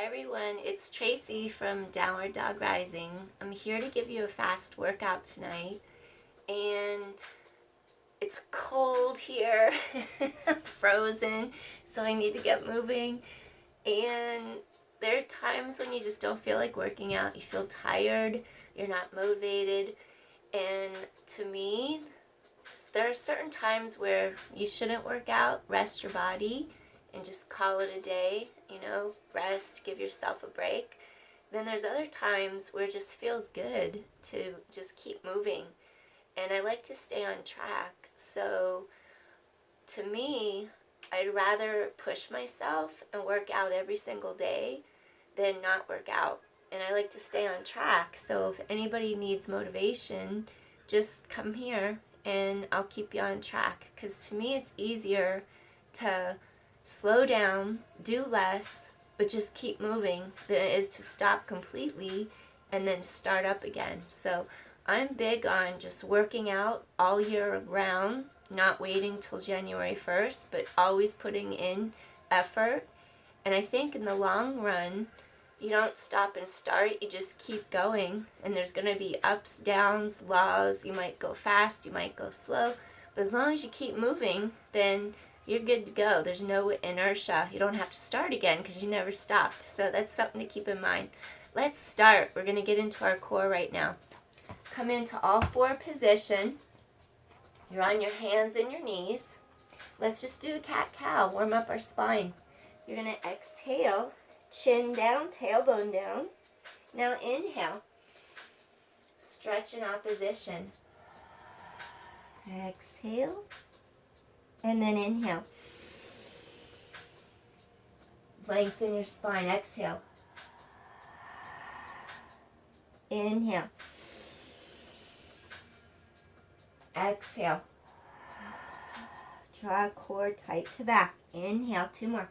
everyone, it's Tracy from Downward Dog Rising. I'm here to give you a fast workout tonight, and it's cold here. I'm frozen, so I need to get moving. And there are times when you just don't feel like working out. You feel tired, you're not motivated, and to me, there are certain times where you shouldn't work out, rest your body, and just call it a day, rest, give yourself a break. Then there's other times where it just feels good to just keep moving. And I like to stay on track. So to me, I'd rather push myself and work out every single day than not work out. And I like to stay on track. So if anybody needs motivation, just come here and I'll keep you on track. Because to me, it's easier to slow down, do less, but just keep moving than it is to stop completely and then start up again. So I'm big on just working out all year round, not waiting till January 1st, but always putting in effort. And I think in the long run, you don't stop and start, you just keep going. And there's going to be ups, downs, lows. You might go fast, you might go slow. But as long as you keep moving, then you're good to go. There's no inertia. You don't have to start again because you never stopped. So that's something to keep in mind. Let's start. We're going to get into our core right now. Come into all four position. You're on your hands and your knees. Let's just do a cat-cow. Warm up our spine. You're going to exhale. Chin down, tailbone down. Now inhale. Stretch in opposition. Exhale. And then inhale. Lengthen your spine. Exhale. Inhale. Exhale. Draw core tight to back. Inhale. Two more.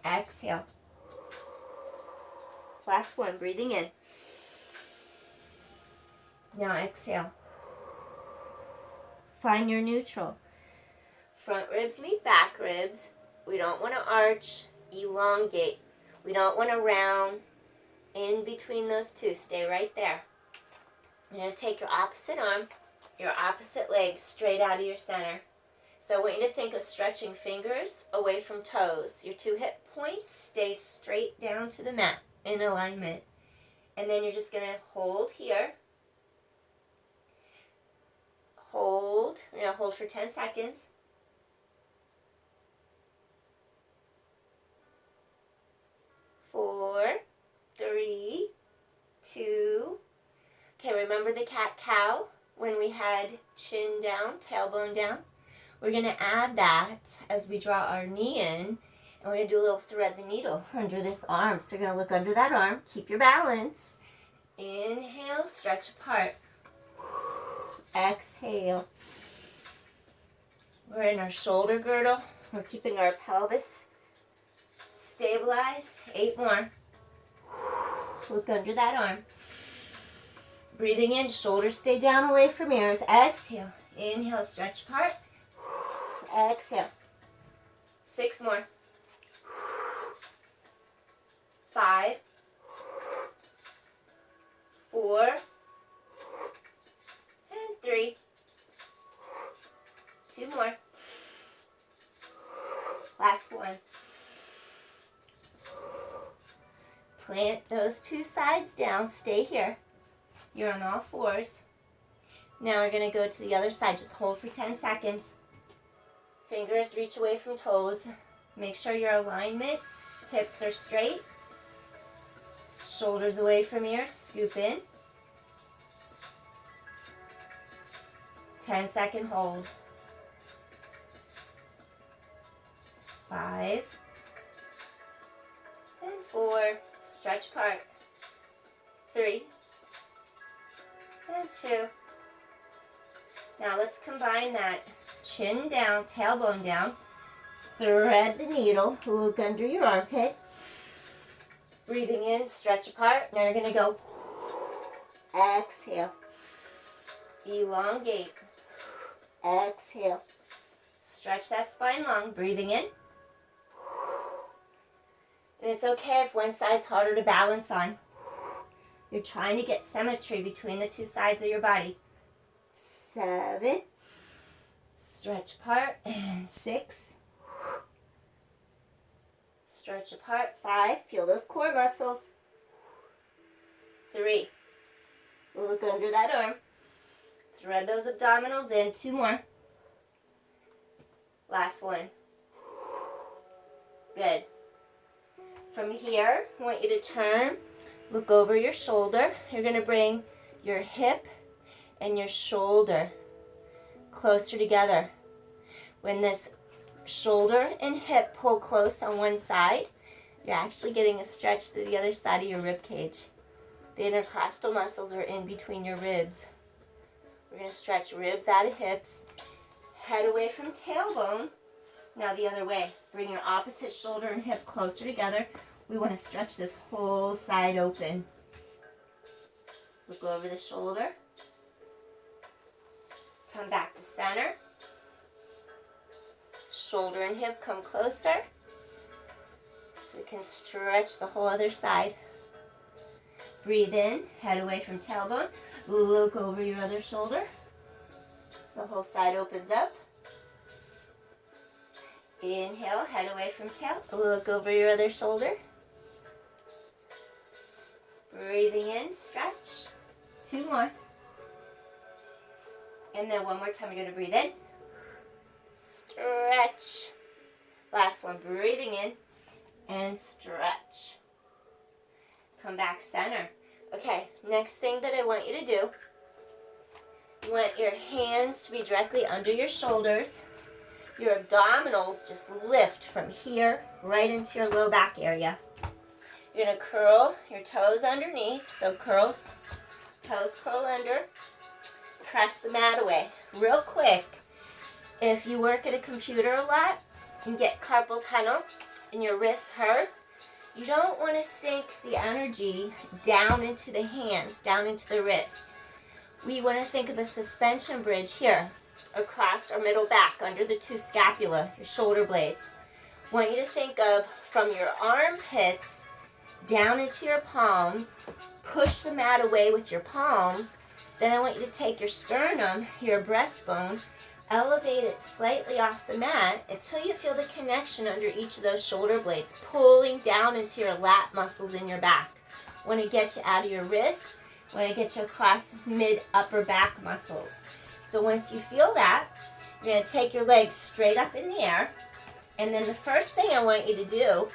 Exhale. Last one. Breathing in. Now exhale. Find your neutral. Front ribs meet back ribs. We don't want to arch, elongate. We don't want to round. In between those two, stay right there. You're going to take your opposite arm, your opposite leg straight out of your center. So I want you to think of stretching fingers away from toes. Your two hip points stay straight down to the mat in alignment. And then you're just going to hold here. Hold. We're going to hold for 10 seconds. 4, 3, 2. Okay, remember the cat-cow when we had chin down, tailbone down? We're going to add that as we draw our knee in, and we're going to do a little thread the needle under this arm. So you're going to look under that arm. Keep your balance. Inhale, stretch apart. Exhale. We're in our shoulder girdle. We're keeping our pelvis stabilized. 8 more. Look under that arm. Breathing in, shoulders stay down away from ears. Exhale. Inhale, stretch apart. Exhale. 6 more. 5, 4, and 3. 2 more. Last one. Plant those two sides down. Stay here. You're on all fours. Now we're going to go to the other side. Just hold for 10 seconds. Fingers reach away from toes. Make sure your alignment, hips are straight. Shoulders away from ears. Scoop in. 10-second hold. 5 and 4. Stretch apart. 3 and 2. Now let's combine that chin down, tailbone down. Thread the needle. Look under your armpit. Breathing in, stretch apart. Now you're going to go exhale. Elongate. And it's okay if one side's harder to balance on. You're trying to get symmetry between the two sides of your body. 7. Stretch apart. And 6. Stretch apart. 5. Feel those core muscles. 3. Look under that arm. Thread those abdominals in. 2 more. Last one. Good. From here, I want you to turn, look over your shoulder. You're going to bring your hip and your shoulder closer together. When this shoulder and hip pull close on one side, you're actually getting a stretch to the other side of your rib cage. The intercostal muscles are in between your ribs. We're going to stretch ribs out of hips, head away from tailbone. Now the other way. Bring your opposite shoulder and hip closer together. We want to stretch this whole side open. Look over the shoulder. Come back to center. Shoulder and hip come closer. So we can stretch the whole other side. Breathe in, head away from tailbone. Look over your other shoulder. The whole side opens up. Inhale, head away from tail. Look over your other shoulder. Breathing in, stretch. 2 more. And then one more time, you're going to breathe in. Stretch. Last one, breathing in and stretch. Come back center. Okay, next thing that I want you to do, you want your hands to be directly under your shoulders. Your abdominals just lift from here right into your low back area. You're going to curl your toes underneath. So curls, toes curl under. Press the mat away. Real quick, if you work at a computer a lot and get carpal tunnel and your wrists hurt, you don't want to sink the energy down into the hands, down into the wrist. We want to think of a suspension bridge here, across our middle back, under the 2 scapula, your shoulder blades. I want you to think of from your armpits down into your palms, push the mat away with your palms. Then I want you to take your sternum, your breastbone, elevate it slightly off the mat until you feel the connection under each of those shoulder blades, pulling down into your lat muscles in your back. I want to get you out of your wrists. I want to get you across mid-upper back muscles. So once you feel that, you're going to take your legs straight up in the air. And then the first thing I want you to do,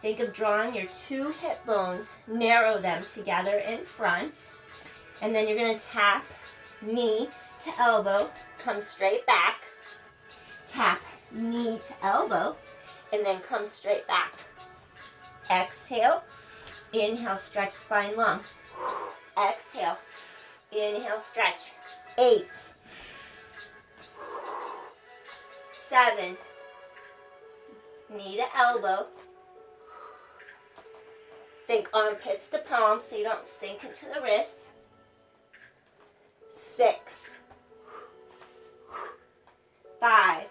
think of drawing your 2 hip bones, narrow them together in front. And then you're going to tap knee to elbow, come straight back. Tap knee to elbow, and then come straight back. Exhale. Inhale, stretch spine long. Exhale. Inhale, stretch. 8. 7. Knee to elbow. Think armpits to palms so you don't sink into the wrists. 6. 5.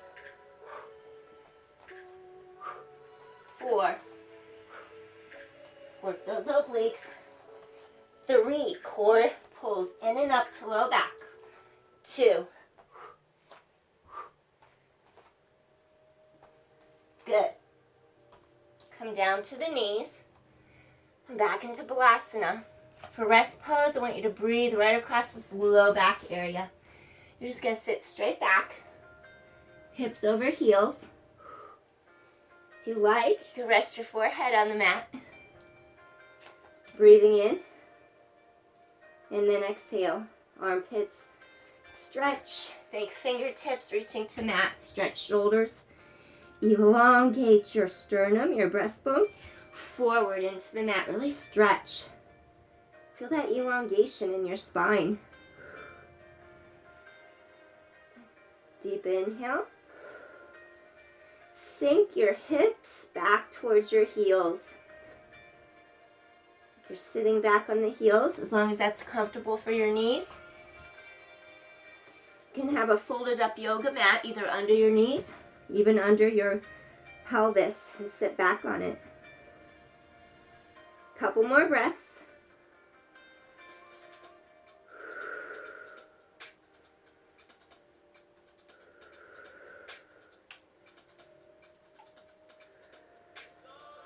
4. Work those obliques. 3. Core pulls in and up to low back. 2. Good. Come down to the knees. Come back into Balasana. For rest pose, I want you to breathe right across this low back area. You're just going to sit straight back. Hips over heels. If you like, you can rest your forehead on the mat. Breathing in. And then exhale. Armpits stretch. Think fingertips reaching to mat. Stretch shoulders. Elongate your sternum, your breastbone, forward into the mat. Really stretch. Feel that elongation in your spine. Deep inhale. Sink your hips back towards your heels. You're sitting back on the heels as long as that's comfortable for your knees. You can have a folded up yoga mat either under your knees, even under your pelvis, and sit back on it. Couple more breaths.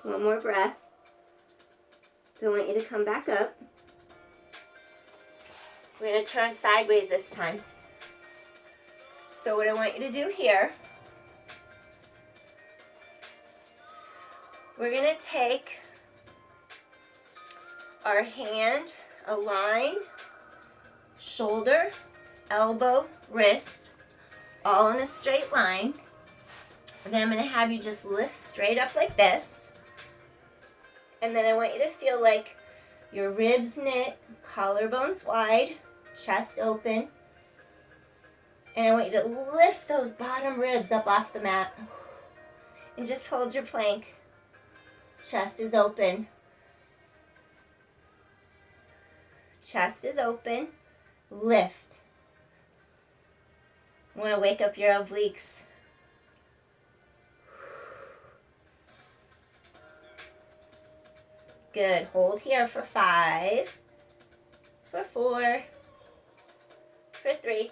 One more breath. Then I want you to come back up. We're going to turn sideways this time. So what I want you to do here, we're going to take our hand, align, shoulder, elbow, wrist, all in a straight line. And then I'm going to have you just lift straight up like this. And then I want you to feel like your ribs knit, collarbones wide, chest open. And I want you to lift those bottom ribs up off the mat. And just hold your plank. Chest is open. Chest is open. Lift. I want to wake up your obliques. Good. Hold here for 5, for 4, for 3.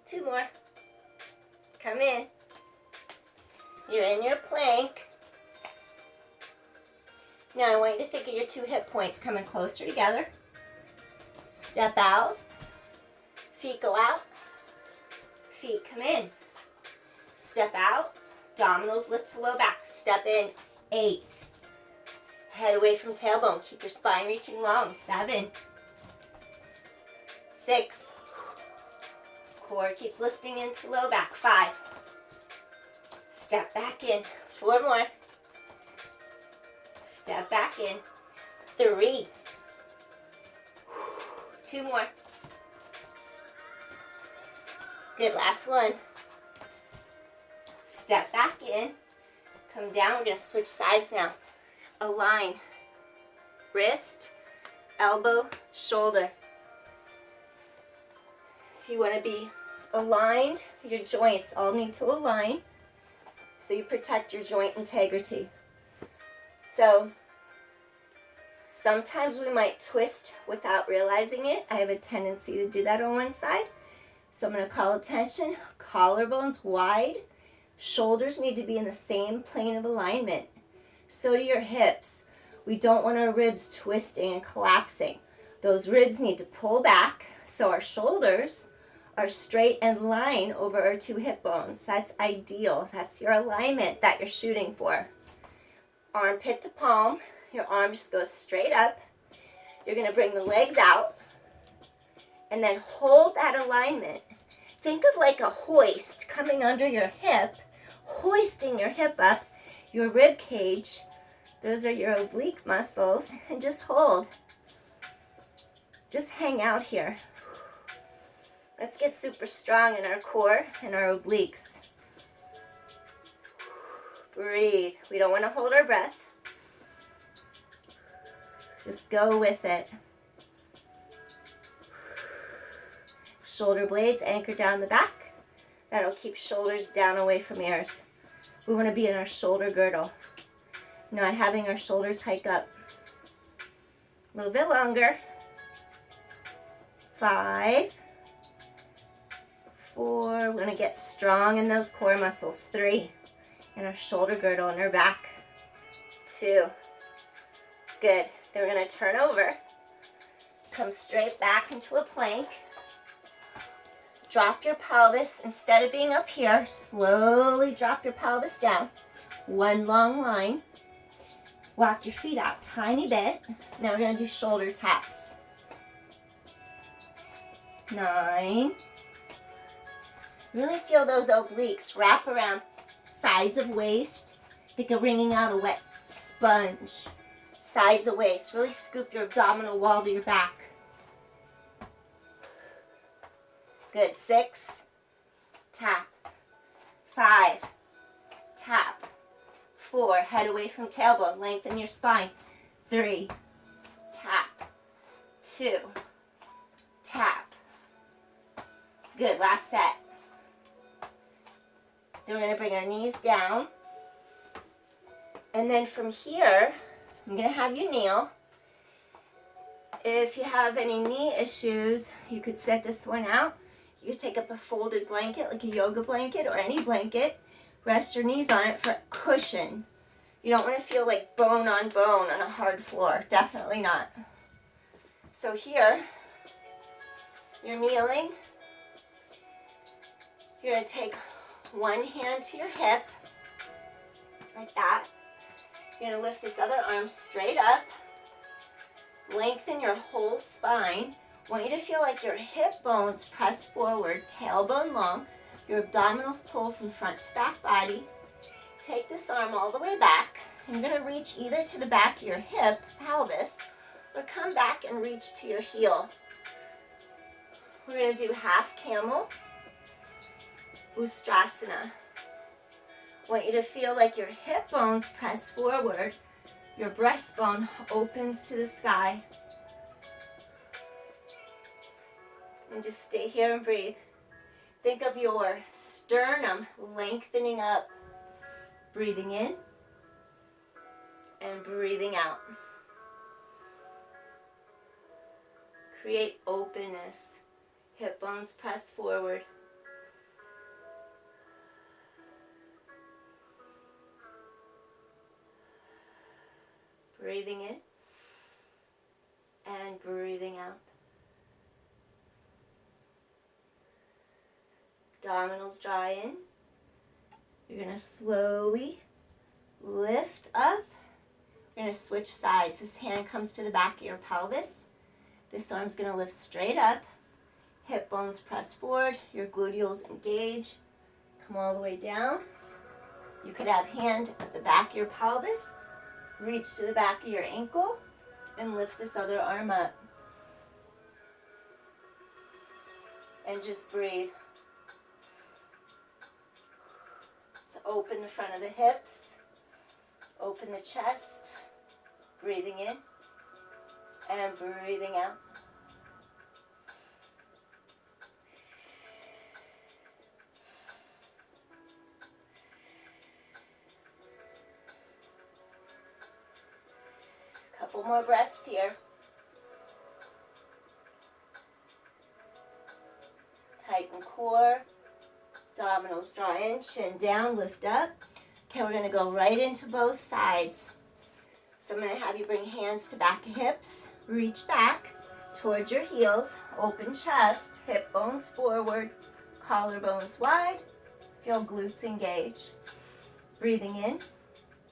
2 more. Come in. You're in your plank. Now I want you to think of your 2 hip points coming closer together. Step out. Feet go out. Feet come in. Step out. Abdominals lift to low back. Step in. 8. Head away from tailbone. Keep your spine reaching long. 7. 6. Core keeps lifting into low back. 5. Step back in. 4 more. Step back in. 3. 2 more. Good, last one. Step back in. Come down. We're going to switch sides now. Align. Wrist, elbow, shoulder. You want to be aligned. Your joints all need to align so you protect your joint integrity. So sometimes we might twist without realizing it. I have a tendency to do that on one side. So I'm going to call attention. Collarbones wide. Shoulders need to be in the same plane of alignment. So do your hips. We don't want our ribs twisting and collapsing. Those ribs need to pull back so our shoulders are straight and line over our 2 hip bones. That's ideal. That's your alignment that you're shooting for. Armpit to palm. Your arm just goes straight up. You're going to bring the legs out and then hold that alignment. Think of like a hoist coming under your hip, hoisting your hip up, your rib cage. Those are your oblique muscles. And just hold. Just hang out here. Let's get super strong in our core and our obliques. Breathe. We don't want to hold our breath. Just go with it. Shoulder blades anchor down the back. That'll keep shoulders down away from ears. We want to be in our shoulder girdle, not having our shoulders hike up. A little bit longer. 5, 4. We're going to get strong in those core muscles. 3. And our shoulder girdle in our back. 2. Good. Then we're going to turn over. Come straight back into a plank. Drop your pelvis. Instead of being up here, slowly drop your pelvis down. One long line. Walk your feet out tiny bit. Now we're going to do shoulder taps. 9. Really feel those obliques wrap around sides of waist. Think of wringing out a wet sponge. Sides of waist. Really scoop your abdominal wall to your back. Good. 6. Tap. 5. Tap. 4. Head away from tailbone. Lengthen your spine. 3. Tap. 2. Tap. Good. Last set. Then we're going to bring our knees down. And then from here, I'm going to have you kneel. If you have any knee issues, you could set this one out. You could take up a folded blanket, like a yoga blanket or any blanket. Rest your knees on it for cushion. You don't want to feel like bone on a hard floor. Definitely not. So here, you're kneeling. You're going to take one hand to your hip, like that. You're going to lift this other arm straight up. Lengthen your whole spine. I want you to feel like your hip bones press forward, tailbone long. Your abdominals pull from front to back body. Take this arm all the way back. You're going to reach either to the back of your hip, pelvis, or come back and reach to your heel. We're going to do half camel, Ustrasana. I want you to feel like your hip bones press forward. Your breastbone opens to the sky. And just stay here and breathe. Think of your sternum lengthening up. Breathing in and breathing out. Create openness. Hip bones press forward. Breathing in and breathing out. Abdominals draw in. You're going to slowly lift up. We're going to switch sides. This hand comes to the back of your pelvis. This arm's going to lift straight up. Hip bones press forward. Your gluteals engage. Come all the way down. You could have hand at the back of your pelvis. Reach to the back of your ankle and lift this other arm up. And just breathe. So open the front of the hips. Open the chest. Breathing in and breathing out. Couple more breaths here. Tighten core. Abdominals draw in, chin down, lift up. Okay, we're going to go right into both sides. So I'm going to have you bring hands to back of hips. Reach back towards your heels. Open chest. Hip bones forward. Collarbones wide. Feel glutes engage. Breathing in.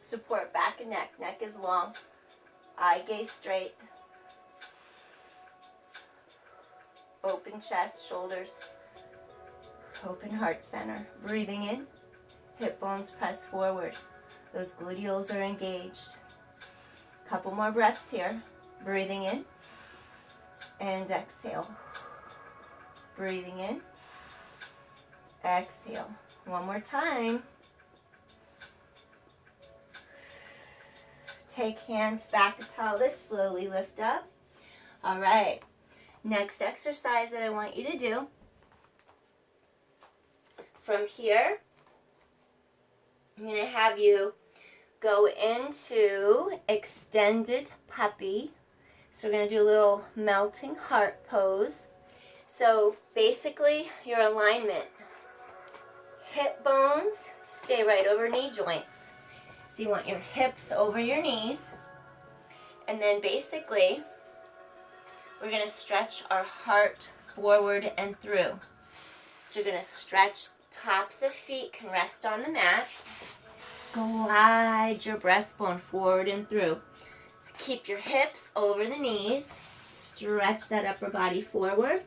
Support back and neck. Neck is long. Eye gaze straight. Open chest, shoulders. Open heart center. Breathing in. Hip bones press forward. Those gluteals are engaged. Couple more breaths here. Breathing in. And exhale. Breathing in. Exhale. One more time. Take hands back to pelvis, slowly lift up. All right, next exercise that I want you to do. From here, I'm going to have you go into extended puppy. So we're going to do a little melting heart pose. So basically, your alignment. Hip bones stay right over knee joints. So you want your hips over your knees. And then basically, we're going to stretch our heart forward and through. So you're going to stretch, tops of feet can rest on the mat. Glide your breastbone forward and through. So keep your hips over the knees. Stretch that upper body forward.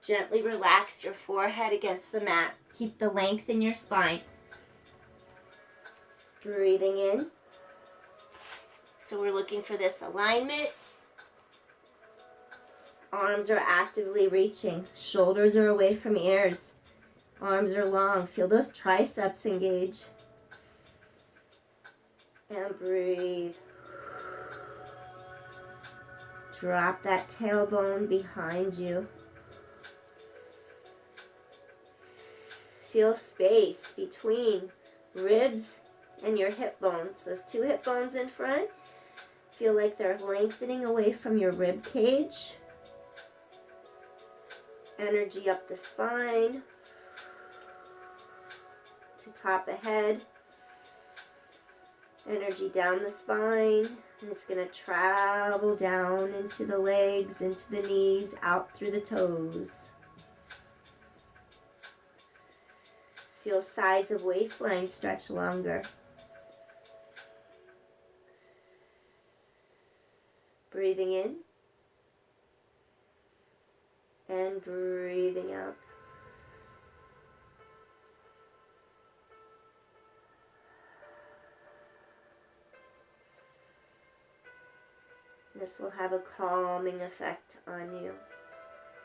Gently relax your forehead against the mat. Keep the length in your spine. Breathing in. So we're looking for this alignment. Arms are actively reaching. Shoulders are away from ears. Arms are long. Feel those triceps engage. And breathe. Drop that tailbone behind you. Feel space between ribs and your hip bones. Those two hip bones in front. Feel like they're lengthening away from your rib cage. Energy up the spine to top of head. Energy down the spine, and it's going to travel down into the legs, into the knees, out through the toes. Feel sides of waistline stretch longer. Breathing in and breathing out. This will have a calming effect on you,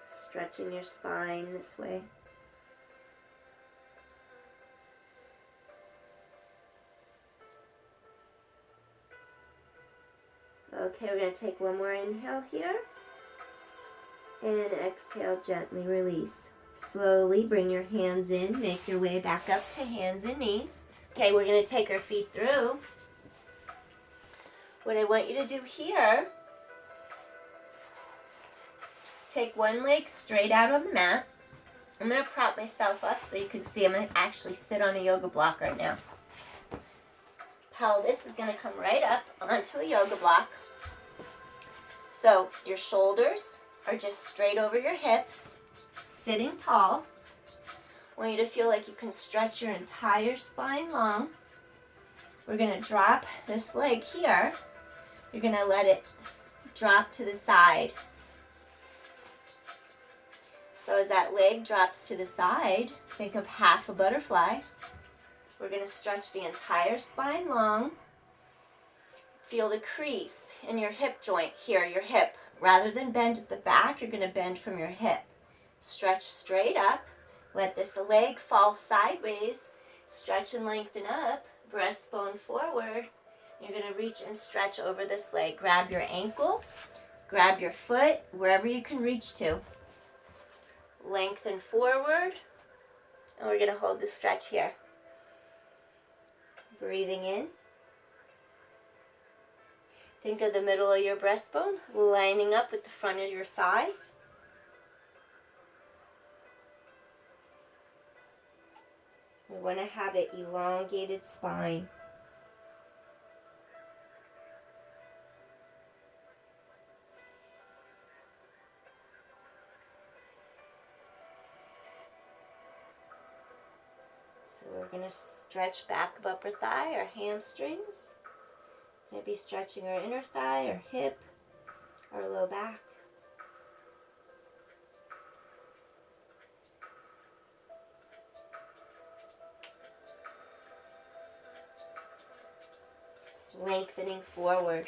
stretching your spine this way. Okay, we're going to take one more inhale here. And exhale, gently release. Slowly bring your hands in, make your way back up to hands and knees. Okay, we're going to take our feet through. What I want you to do here, take one leg straight out on the mat. I'm going to prop myself up so you can see I'm going to actually sit on a yoga block right now. Pelvis is going to come right up onto a yoga block. So your shoulders are just straight over your hips, sitting tall. I want you to feel like you can stretch your entire spine long. We're going to drop this leg here. You're going to let it drop to the side. So as that leg drops to the side, think of half a butterfly. We're going to stretch the entire spine long. Feel the crease in your hip joint here, your hip. Rather than bend at the back, you're going to bend from your hip. Stretch straight up. Let this leg fall sideways. Stretch and lengthen up. Breastbone forward. You're going to reach and stretch over this leg. Grab your ankle. Grab your foot, wherever you can reach to. Lengthen forward. And we're going to hold the stretch here. Breathing in. Think of the middle of your breastbone lining up with the front of your thigh. We want to have an elongated spine. So we're going to stretch back of upper thigh, our hamstrings. Maybe stretching our inner thigh, our hip, our low back. Lengthening forward.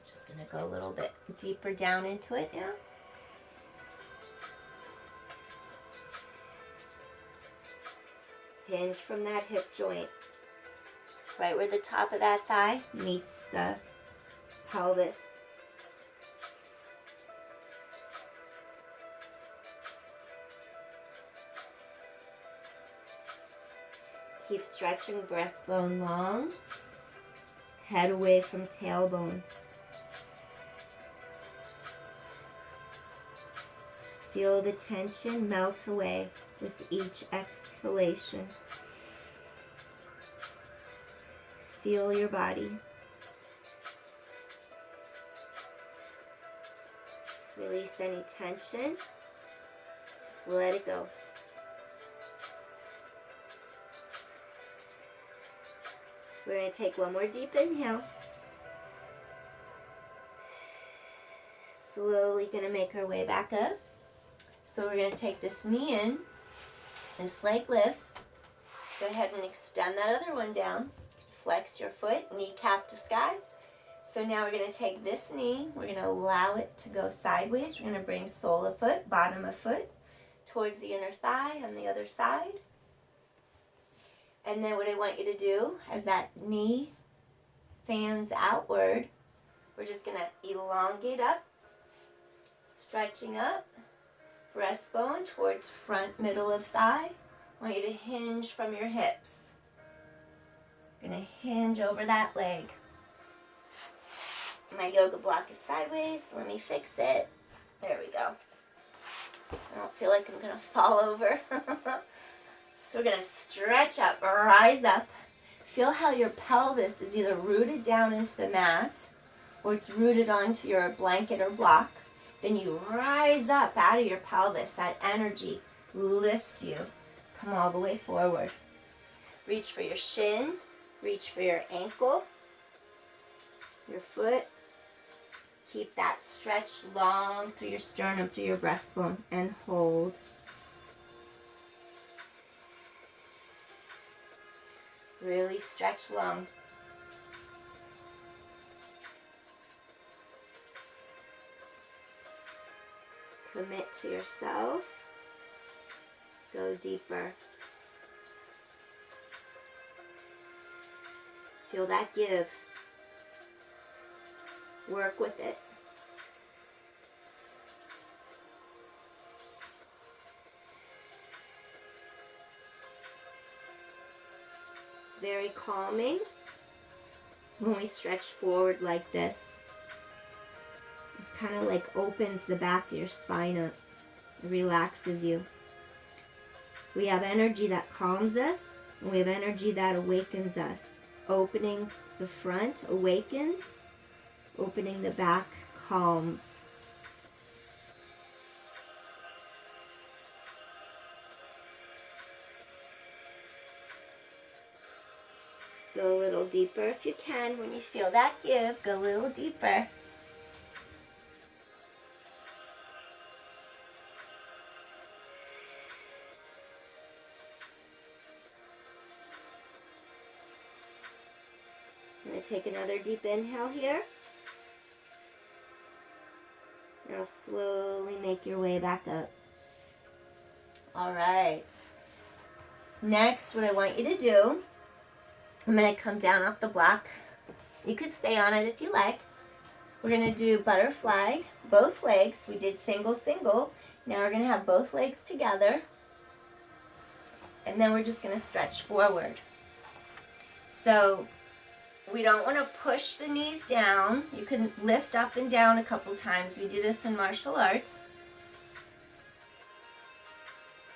Just going to go a little bit deeper down into it now. Hinge from that hip joint. Right where the top of that thigh meets the pelvis. Keep stretching breastbone long. Head away from tailbone. Just feel the tension melt away with each exhalation. Feel your body. Release any tension. Just let it go. We're going to take one more deep inhale. Slowly going to make our way back up. So we're going to take this knee in. This leg lifts. Go ahead and extend that other one down. Flex your foot, kneecap to sky. So now we're going to take this knee, we're going to allow it to go sideways. We're going to bring sole of foot, bottom of foot, towards the inner thigh on the other side. And then what I want you to do, as that knee fans outward, we're just going to elongate up, stretching up, breastbone towards front, middle of thigh. I want you to hinge from your hips. Going to hinge over that leg. My yoga block is sideways. Let me fix it. There we go. I don't feel like I'm going to fall over. So we're going to stretch up, rise up. Feel how your pelvis is either rooted down into the mat or it's rooted onto your blanket or block. Then you rise up out of your pelvis. That energy lifts you. Come all the way forward. Reach for your shin. Reach for your ankle, your foot. Keep that stretch long through your sternum, through your breastbone, and hold. Really stretch long. Commit to yourself. Go deeper. Feel that give. Work with it. It's very calming when we stretch forward like this. It kind of like opens the back of your spine up. It relaxes you. We have energy that calms us, and we have energy that awakens us. Opening the front awakens, opening the back calms. Go a little deeper if you can. When you feel that give, go a little deeper. I'm going to take another deep inhale here. Now slowly make your way back up. All right. Next, what I want you to do, I'm going to come down off the block. You could stay on it if you like. We're going to do butterfly, both legs. We did single, single. Now we're going to have both legs together. And then we're just going to stretch forward. So we don't want to push the knees down. You can lift up and down a couple times. We do this in martial arts.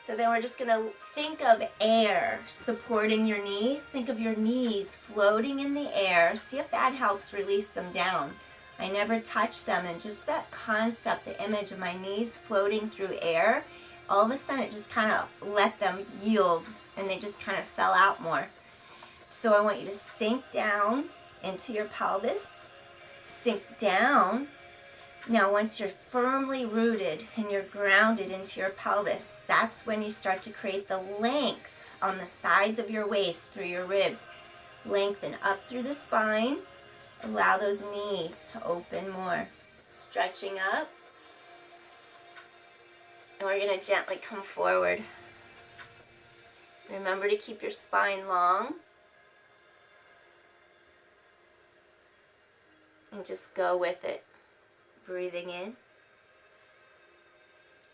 So then we're just going to think of air supporting your knees. Think of your knees floating in the air. See if that helps release them down. I never touch them, and just that concept, the image of my knees floating through air, all of a sudden it just kind of let them yield, and they just kind of fell out more. So I want you to sink down into your pelvis, sink down. Now once you're firmly rooted and you're grounded into your pelvis, that's when you start to create the length on the sides of your waist through your ribs. Lengthen up through the spine. Allow those knees to open more. Stretching up. And we're going to gently come forward. Remember to keep your spine long. And just go with it. Breathing in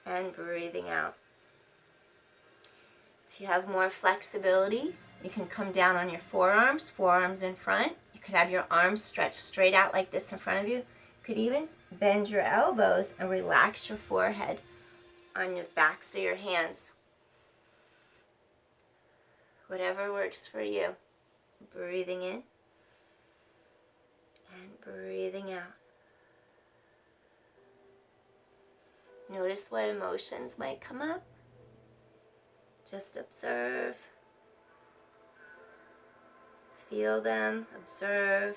and breathing out. If you have more flexibility, you can come down on your forearms in front. You could have your arms stretched straight out like this in front of you. You could even bend your elbows and relax your forehead on the backs of your hands. Whatever works for you. Breathing in and breathing out. Notice what emotions might come up. Just observe. Feel them, observe.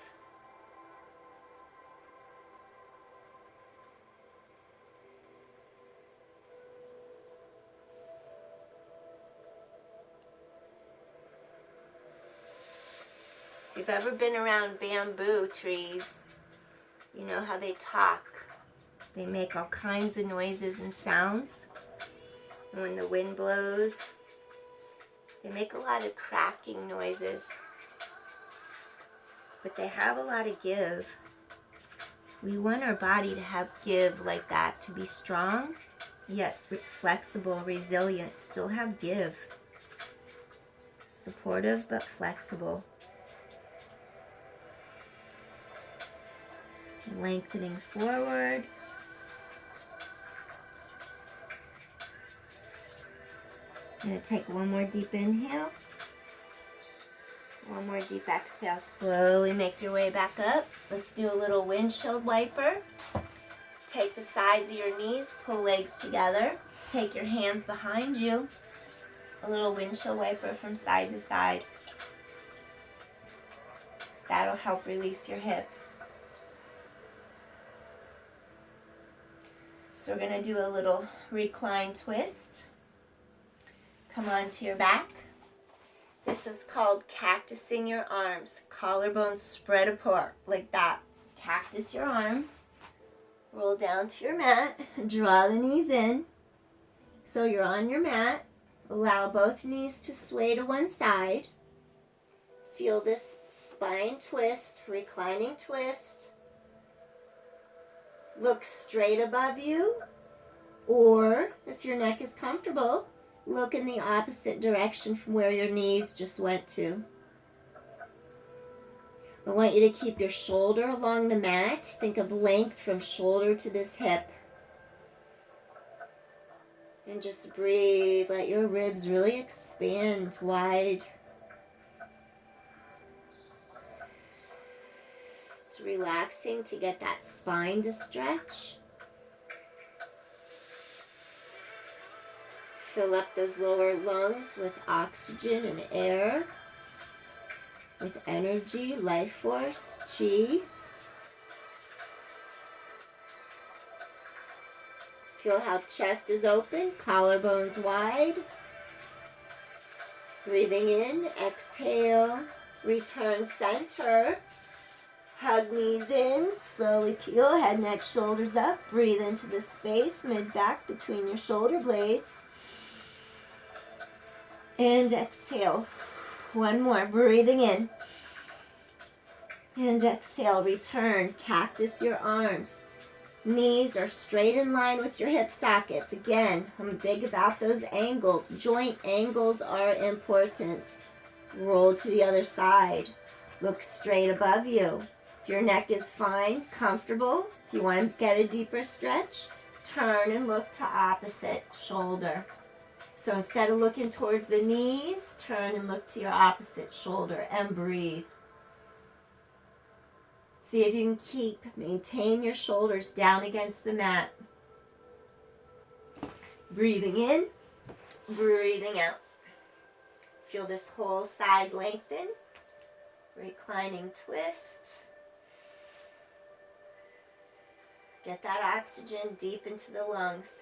If you've ever been around bamboo trees, you know how they talk. They make all kinds of noises and sounds. And when the wind blows, they make a lot of cracking noises. But they have a lot of give. We want our body to have give like that, to be strong, yet flexible, resilient, still have give. Supportive but flexible. Lengthening forward. I'm going to take one more deep inhale. One more deep exhale. Slowly make your way back up. Let's do a little windshield wiper. Take the sides of your knees, pull legs together. Take your hands behind you. A little windshield wiper from side to side. That'll help release your hips. So we're going to do a little recline twist. Come onto your back. This is called cactusing your arms. Collarbones spread apart like that. Cactus your arms. Roll down to your mat. Draw the knees in. So you're on your mat. Allow both knees to sway to one side. Feel this spine twist, reclining twist. Look straight above you, or if your neck is comfortable, look in the opposite direction from where your knees just went to. I want you to keep your shoulder along the mat. Think of length from shoulder to this hip. And just breathe. Let your ribs really expand wide. It's relaxing to get that spine to stretch. Fill up those lower lungs with oxygen and air, with energy, life force, chi. Feel how chest is open, collarbones wide. Breathing in, exhale, return center. Hug knees in, slowly peel, head, neck, shoulders up. Breathe into the space, mid-back between your shoulder blades. And exhale. One more, breathing in. And exhale, return, cactus your arms. Knees are straight in line with your hip sockets. Again, I'm big about those angles. Joint angles are important. Roll to the other side. Look straight above you. If your neck is fine, comfortable, if you want to get a deeper stretch, turn and look to opposite shoulder. So instead of looking towards the knees, turn and look to your opposite shoulder and breathe. See if you can maintain your shoulders down against the mat. Breathing in, breathing out. Feel this whole side lengthen. Reclining twist. Get that oxygen deep into the lungs.